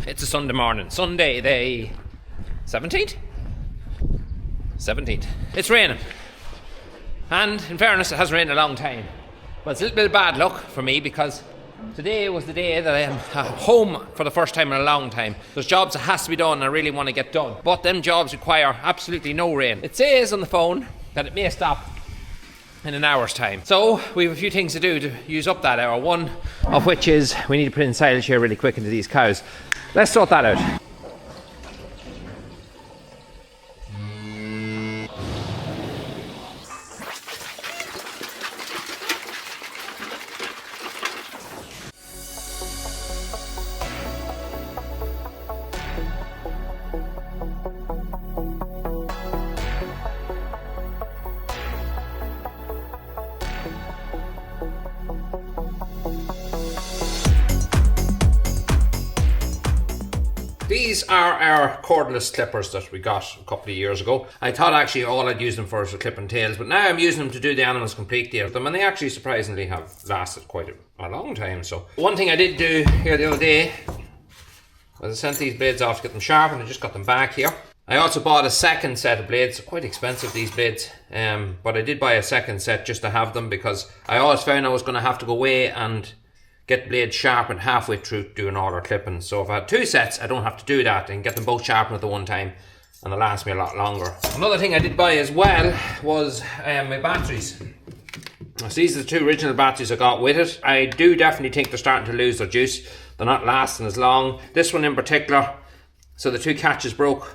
It's a Sunday morning. Sunday the 17th? 17th. It's raining. And in fairness, it hasn't rained in a long time. But it's a little bit of bad luck for me because today was the day that I am home for the first time in a long time. There's jobs that has to be done and I really want to get done. But them jobs require absolutely no rain. It says on the phone that it may stop in an hour's time. So we have a few things to do to use up that hour. One of which is we need to put in silage here really quick into these cows. Let's sort that out. These are our cordless clippers that we got a couple of years ago. I thought actually all I'd use them for was clipping tails, but now I'm using them to do the animals completely of them, and they actually surprisingly have lasted quite a long time. So one thing I did do here the other day was I sent these blades off to get them sharp, and I just got them back here. I also bought a second set of blades. Quite expensive, these blades, but I did buy a second set just to have them because I always found I was going to have to go away and get the blade sharpened halfway through doing all our clipping. So if I had two sets, I don't have to do that and get them both sharpened at the one time, and they'll last me a lot longer. Another thing I did buy as well was my batteries. So these are the two original batteries I got with it. I do definitely think they're starting to lose their juice. They're not lasting as long. This one in particular, so the two catches broke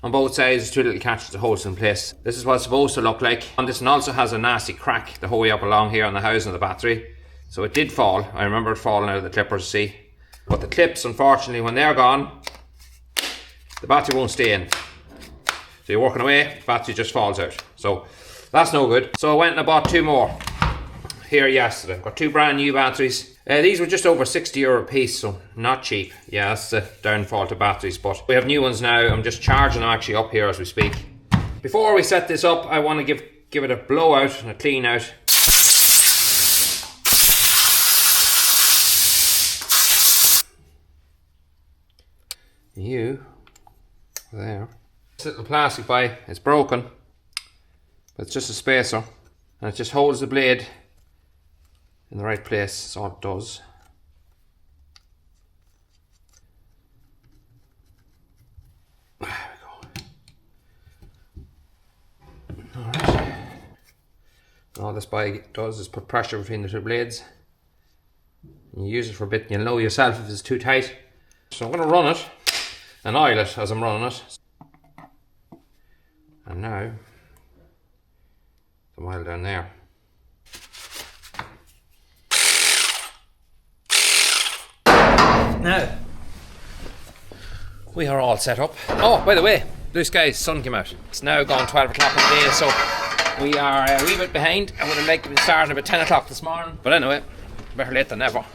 on both sides, two little catches to hold in place. This is what it's supposed to look like. And this one also has a nasty crack the whole way up along here on the housing of the battery. So it did fall. I remember it falling out of the clippers, see. But the clips, unfortunately, when they're gone, the battery won't stay in. So you're working away, the battery just falls out. So that's no good. So I went and I bought two more here yesterday. I've got two brand new batteries. These were just over €60 a piece, so not cheap. Yeah, that's the downfall to batteries, but we have new ones now. I'm just charging them actually up here as we speak. Before we set this up, I want to give it a blowout and a clean out. There. This little plastic by, it's broken, but it's just a spacer, and it just holds the blade in the right place. That's all it does. There we go. Alright. All this by does is put pressure between the two blades. You use it for a bit and you'll know yourself if it's too tight. So I'm going to run it and oil it as I'm running it. And now, the oil down there. Now, we are all set up. Oh, by the way, blue skies, sun came out. It's now gone 12 o'clock in the day, so we are a wee bit behind. I would have liked to be starting about 10 o'clock this morning, but anyway, better late than never.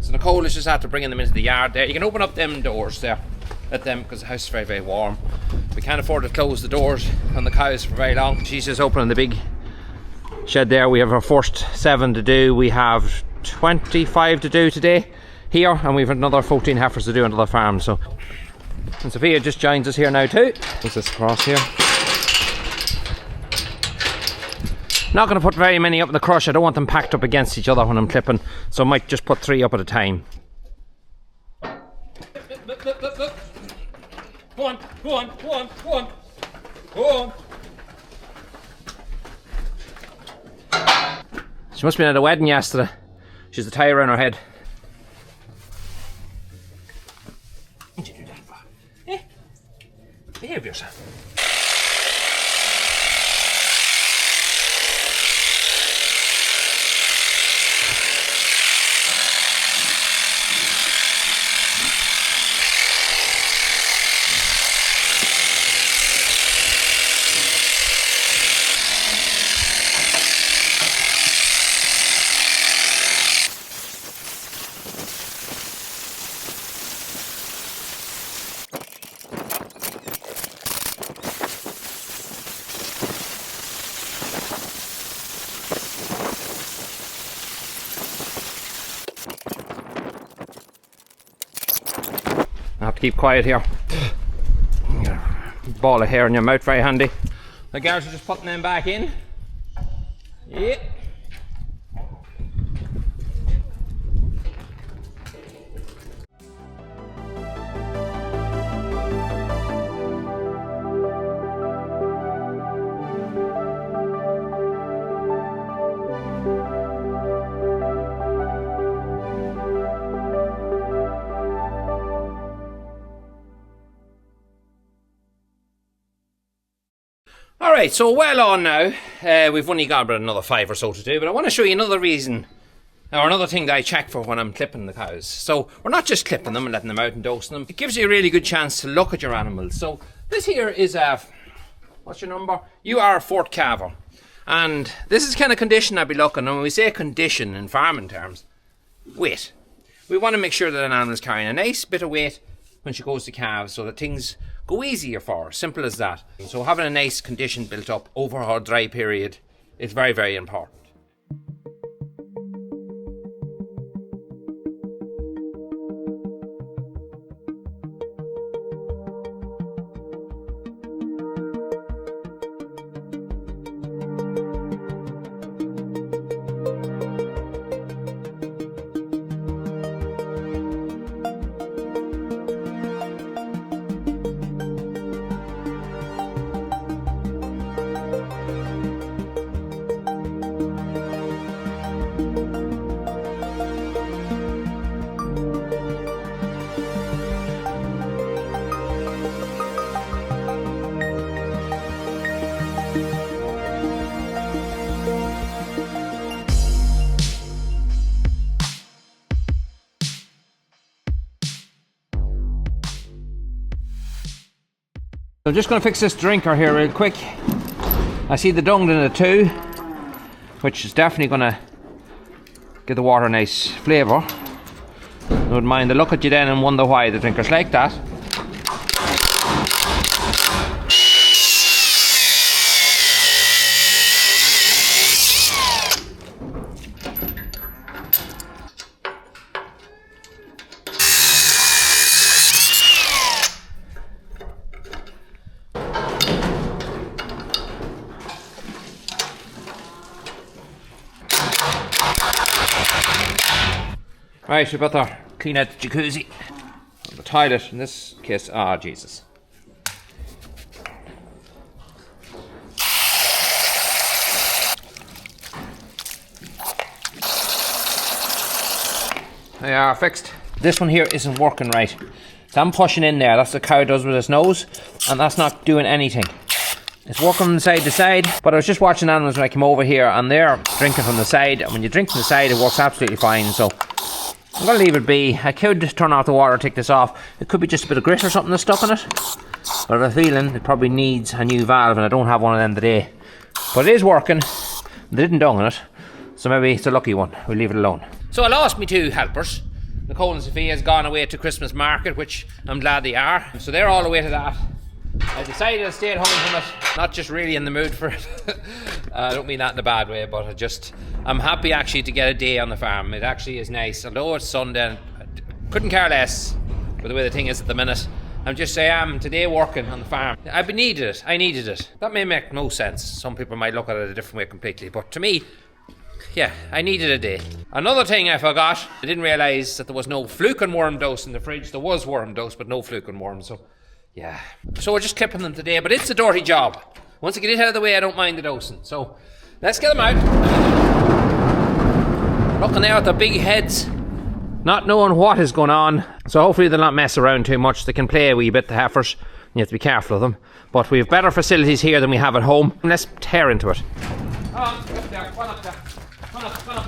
So Nicole is just after bringing them into the yard there. You can open up them doors there. Let them, because the house is very, very warm. We can't afford to close the doors on the cows for very long. She's just opening the big shed there. We have our first 7 to do. We have 25 to do today here, and we've another 14 heifers to do on the farm. So, and Sophia just joins us here now too. What's this across here? Not going to put very many up in the crush. I don't want them packed up against each other when I'm clipping, so I might just put 3 up at a time. Look. Go on. She must have been at a wedding yesterday. She's a tie around her head. What did you do that for? Eh? Behave yourself. have to keep quiet here. Ball of hair in your mouth, very handy. The guards are just putting them back in. Yeah. Alright, so well on now. We've only got about another 5 or so to do, but I want to show you another reason, or another thing that I check for when I'm clipping the cows. So we're not just clipping them and letting them out and dosing them. It gives you a really good chance to look at your animals. So this here is a, what's your number? You are a Fort Caver. And this is the kind of condition I'd be looking, and when we say condition in farming terms, weight. We want to make sure that an animal is carrying a nice bit of weight when she goes to calves so that things go easier for her, simple as that. So having a nice condition built up over her dry period is very, very important. I'm just going to fix this drinker here real quick. I see the dung in it too, which is definitely going to give the water a nice flavour. I wouldn't mind to look at you then and wonder why the drinker's like that. Right, we better clean out the jacuzzi, or the toilet in this case. Ah, Jesus. They are fixed. This one here isn't working right. So I'm pushing in there. That's what the cow does with its nose, and that's not doing anything. It's working from side to side, but I was just watching animals when I came over here, and they're drinking from the side, and when you drink from the side, it works absolutely fine. So I'm going to leave it be. I could turn off the water, take this off. It could be just a bit of grit or something that's stuck in it. But I have a feeling it probably needs a new valve, and I don't have one of them today. But it is working. They didn't dung on it, so maybe it's a lucky one. We'll leave it alone. So I lost me 2 helpers. Nicole and Sophia has gone away to Christmas market, which I'm glad they are. So they're all away to that. I decided to stay at home from it, not just really in the mood for it. I don't mean that in a bad way, but I'm happy actually to get a day on the farm. It actually is nice, although it's Sunday. I couldn't care less with the way the thing is at the minute. I'm just saying I'm today working on the farm. I needed it. I needed it. That may make no sense. Some people might look at it a different way completely, but to me, yeah, I needed a day. Another thing I forgot, I didn't realise that there was no fluke worm dose in the fridge. There was worm dose, but no fluke worm, so yeah. So we're just clipping them today, but it's a dirty job. Once I get it out of the way, I don't mind the dosing. So let's get them out. Looking there at their big heads, not knowing what is going on. So hopefully they'll not mess around too much. They can play a wee bit, the heifers. You have to be careful of them. But we have better facilities here than we have at home. Let's tear into it. Come on, up there, one up there. One up, one up.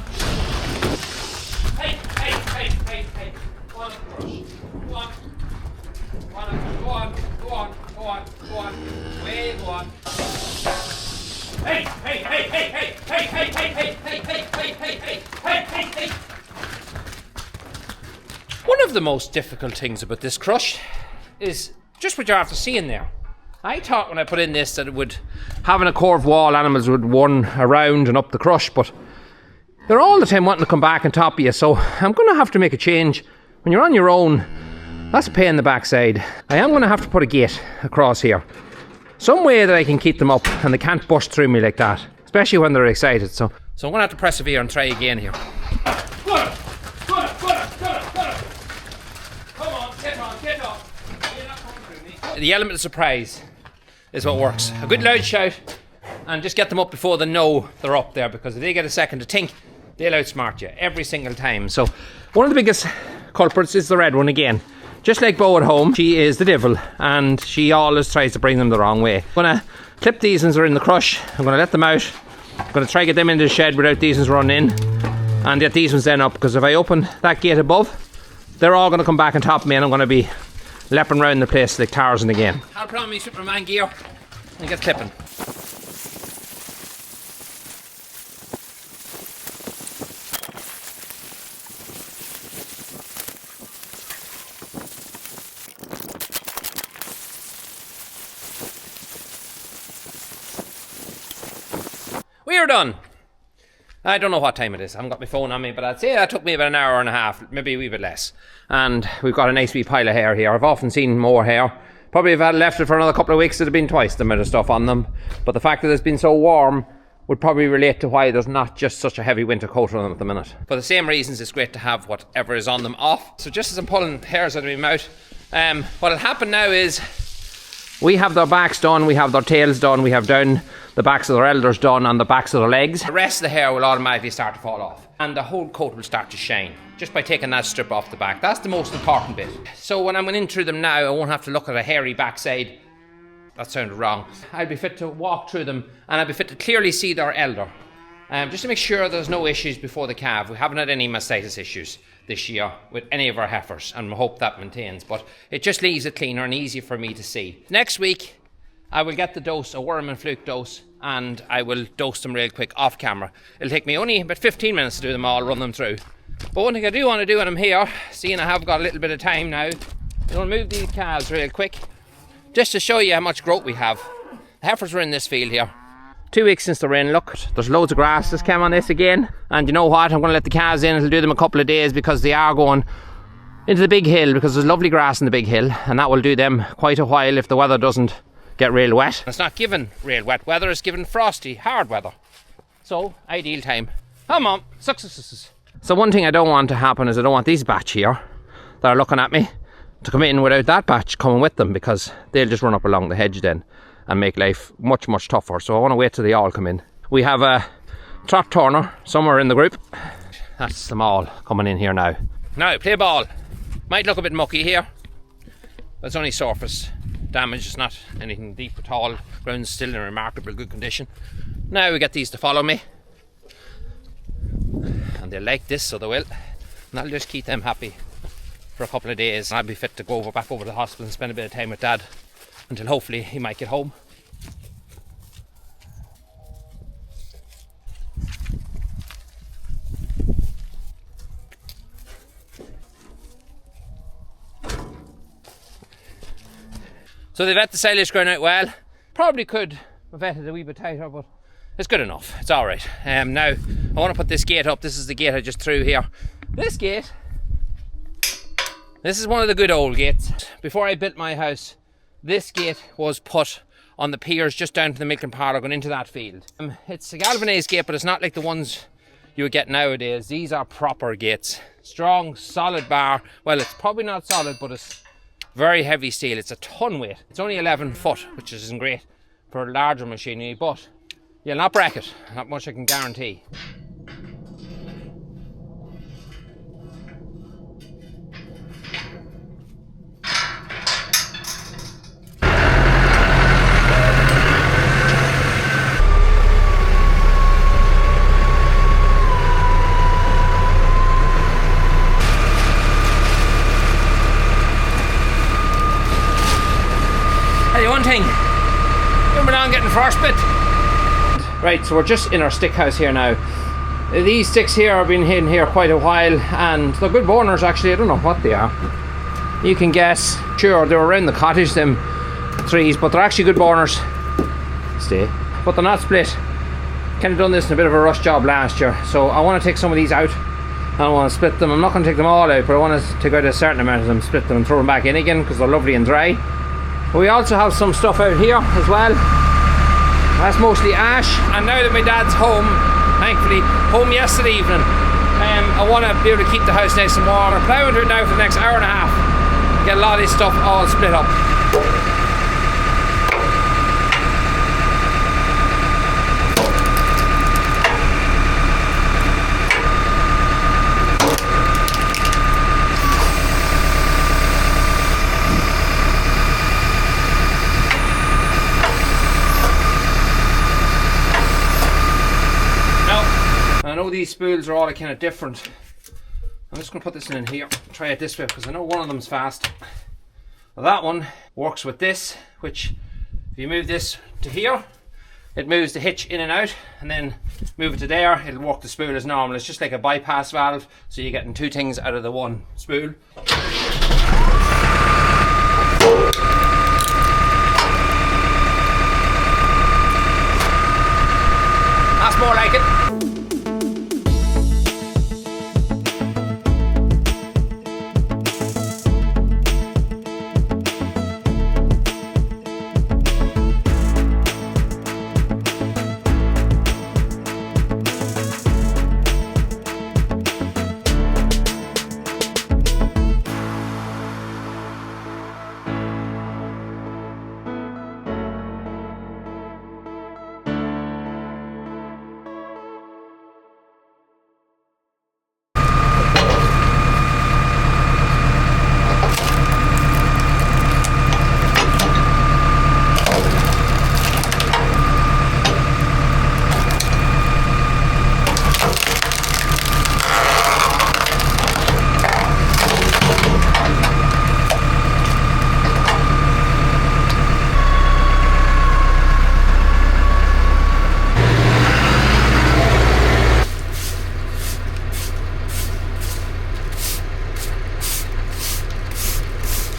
Hey, hey, hey, hey, hey. One up the brush. Go on. One up. Go on, go on, go on, go on. Way go on. Hey, hey, hey, hey, hey, hey, hey, hey, hey, hey, hey, hey, hey, hey, hey, hey. One of the most difficult things about this crush is just what you're after seeing there. I thought when I put in this that it would, having a curved wall, animals would run around and up the crush, but they're all the time wanting to come back and top of you, so I'm going to have to make a change. When you're on your own, That's a pain in the backside. I am going to have to put a gate across here. Some way that I can keep them up and they can't bust through me like that. Especially when they're excited. So I'm going to have to persevere and try again here. Come on, get on. You're not coming through me. The element of surprise is what works. A good loud shout and just get them up before they know they're up there, because if they get a second to think, they'll outsmart you every single time. So one of the biggest culprits is the red one again. Just like Bo at home, she is the devil and she always tries to bring them the wrong way. I'm going to clip these ones that are in the crush. I'm going to let them out. I'm going to try to get them into the shed without these ones running in and get these ones then up, because if I open that gate above, they're all going to come back on top of me and I'm going to be leaping around the place like Tarzan again. I'll put on my Superman gear and get clipping. We're done. I don't know what time it is. I haven't got my phone on me, but I'd say that took me about an hour and a half, maybe a wee bit less. And we've got a nice wee pile of hair here. I've often seen more hair. Probably if I had left it for another couple of weeks, it'd have been twice the amount of stuff on them. But the fact that it's been so warm would probably relate to why there's not just such a heavy winter coat on them at the minute. For the same reasons, it's great to have whatever is on them off. So just as I'm pulling hairs out of my mouth, what'll happen now is we have their backs done, we have their tails done, we have down the backs of their elders done on the backs of their legs. The rest of the hair will automatically start to fall off and the whole coat will start to shine just by taking that strip off the back. That's the most important bit. So when I'm going in through them now, I won't have to look at a hairy backside. That sounded wrong. I'll be fit to walk through them and I'll be fit to clearly see their elder. Just to make sure there's no issues before the calf. We haven't had any mastitis issues this year with any of our heifers and we hope that maintains, but it just leaves it cleaner and easier for me to see. Next week I will get the dose, a worm and fluke dose, and I will dose them real quick off camera. It'll take me only about 15 minutes to do them all, run them through. But one thing I do want to do when I'm here, seeing I have got a little bit of time now, I'll move these calves real quick just to show you how much growth we have. The heifers were in this field here 2 weeks since the rain. Look, there's loads of grass that's come on this again, and you know what, I'm going to let the calves in. It'll do them a couple of days because they are going into the big hill, because there's lovely grass in the big hill, and that will do them quite a while if the weather doesn't get real wet. It's not given real wet weather, it's given frosty, hard weather. So, ideal time. Come on, successes. So one thing I don't want to happen is I don't want these batch here that are looking at me to come in without that batch coming with them, because they'll just run up along the hedge then and make life much, much tougher. So I want to wait till they all come in. We have a trot turner somewhere in the group. That's them all coming in here now. Now, play ball. Might look a bit mucky here, but it's only surface damage, it's not anything deep at all. Ground's still in remarkable good condition. Now we get these to follow me, and they'll like this, so they will, and that'll just keep them happy for a couple of days. I'll be fit to go back over to the hospital and spend a bit of time with Dad until hopefully he might get home. So they've let the silage ground out well. Probably could have vetted a wee bit tighter, but it's good enough. It's alright. Now, I want to put this gate up. This is the gate I just threw here. This gate, this is one of the good old gates. Before I built my house, this gate was put on the piers just down to the milking parlour going into that field. It's a galvanised gate, but it's not like the ones you would get nowadays. These are proper gates. Strong, solid bar. Well, it's probably not solid, but it's very heavy steel. It's a ton weight. It's only 11 foot, which isn't great for larger machinery, but you'll not break it. Not much I can guarantee. First bit. Right, so we're just in our stick house here now. These sticks here have been in here quite a while and they're good burners actually. I don't know what they are. You can guess. Sure, they're around the cottage, them trees, but they're actually good burners. Stay. But they're not split. Kind of done this in a bit of a rush job last year, so I want to take some of these out I want to split them. I'm not going to take them all out, but I want to take out a certain amount of them, split them and throw them back in again because they're lovely and dry. But we also have some stuff out here as well. That's mostly ash. And now that my dad's home, thankfully, home yesterday evening, I want to be able to keep the house nice and warm. We're ploughing through it now for the next hour and a half. Get a lot of this stuff all split up. I know these spools are all kind of different. I'm just going to put this in here, try it this way, because I know one of them's fast. Well, that one works with this, which if you move this to here, it moves the hitch in and out, and then move it to there, it'll work the spool as normal. It's just like a bypass valve, so you're getting two things out of the one spool. That's more like it.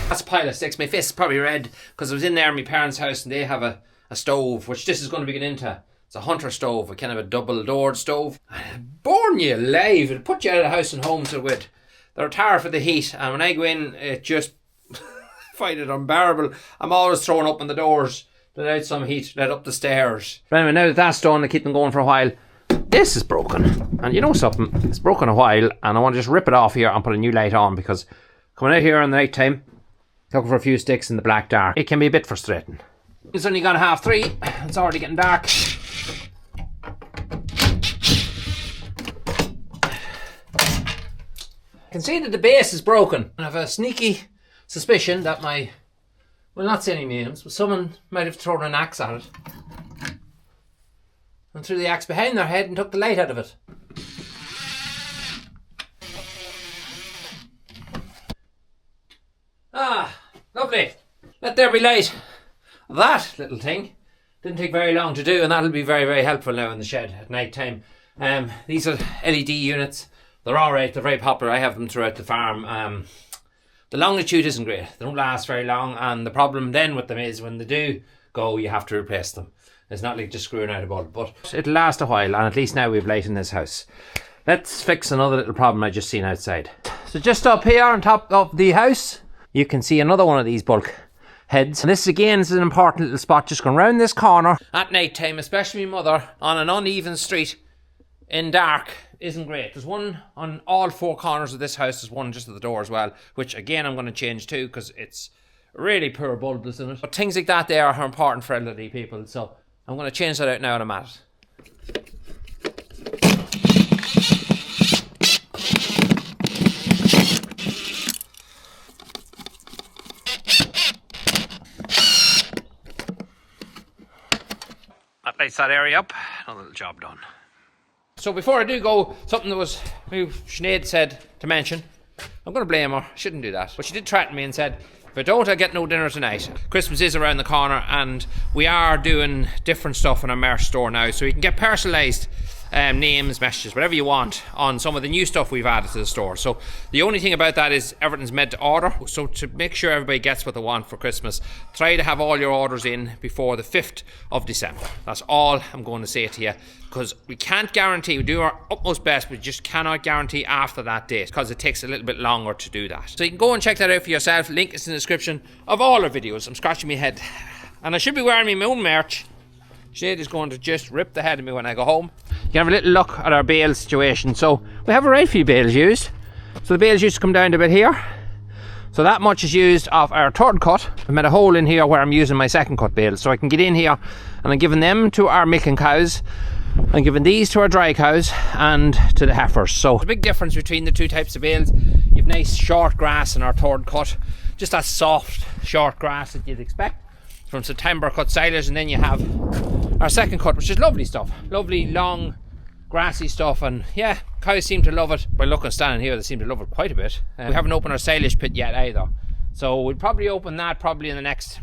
That's a pile of sticks. My fist is probably red because I was in there in my parents' house and they have a stove, which this is going to be getting into. It's a hunter stove, a kind of a double-doored stove. Born you alive. It'll put you out of the house and home so with. They're tired for the heat, and when I go in, it just find it unbearable. I'm always throwing up on the doors, let out some heat, let up the stairs. But anyway, now that that's done, I keep them going for a while. This is broken, and you know something, it's broken a while, and I want to just rip it off here and put a new light on, because coming out here in the night time, looking for a few sticks in the black dark, it can be a bit frustrating. It's only gone 3:30, it's already getting dark. I can see that the base is broken. I have a sneaky suspicion that well, not say any names, but someone might have thrown an axe at it and threw the axe behind their head and took the light out of it. Ah, lovely. Let there be light. That little thing didn't take very long to do, and that'll be very, very helpful now in the shed at night time. These are LED units. They're alright, they're very popular. I have them throughout the farm. The longitude isn't great. They don't last very long, and the problem then with them is when they do go, you have to replace them. It's not like just screwing out a bulb, but it'll last a while, and at least now we've light in this house. Let's fix another little problem I just seen outside. So just up here on top of the house, you can see another one of these bulk heads. And this again is an important little spot just going round this corner. At night time, especially my mother, on an uneven street in dark, isn't great. There's one on all four corners of this house. There's one just at the door as well, which again I'm going to change too because it's really poor bulbs in it. But things like that there are important for elderly people, so I'm going to change that out now and I'm at it. That lights that area up. Another little job done. So before I do go, something that was Sinead said to mention. I'm going to blame her. I shouldn't do that. But she did threaten me and said, if I don't, I get no dinner tonight. Christmas is around the corner and we are doing different stuff in our merch store now. So you can get personalised names, messages, whatever you want on some of the new stuff we've added to the store. So the only thing about that is everything's made to order. So to make sure everybody gets what they want for Christmas, try to have all your orders in before the 5th of December. That's all I'm going to say to you, because we can't guarantee, we do our utmost best, but we just cannot guarantee after that date, because it takes a little bit longer to do that. So you can go and check that out for yourself. Link is in the description of all our videos. I'm scratching my head, and I should be wearing my moon merch. Shade is going to just rip the head of me when I go home. You can have a little look at our bale situation. So we have a right few bales used. So the bales used to come down to about here. So that much is used of our third cut. I've made a hole in here where I'm using my second cut bales. So I can get in here, and I'm giving them to our milking cows. I'm giving these to our dry cows and to the heifers. So there's a big difference between the two types of bales. You have nice short grass in our third cut. Just that soft, short grass that you'd expect from September cut silage, and then you have our second cut, which is lovely stuff, lovely long grassy stuff, and yeah, cows seem to love it. By looking standing here, they seem to love it quite a bit. We haven't opened our silage pit yet either, so we'll probably open that probably in the next,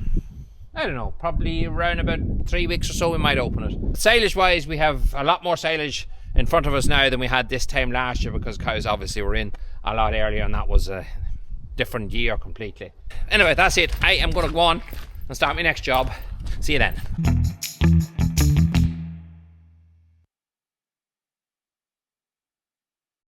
I don't know, probably around about 3 weeks or so we might open it. Silage wise, we have a lot more silage in front of us now than we had this time last year, because cows obviously were in a lot earlier, and that was a different year completely. Anyway, that's it. I am going to go on and start my next job. See you then.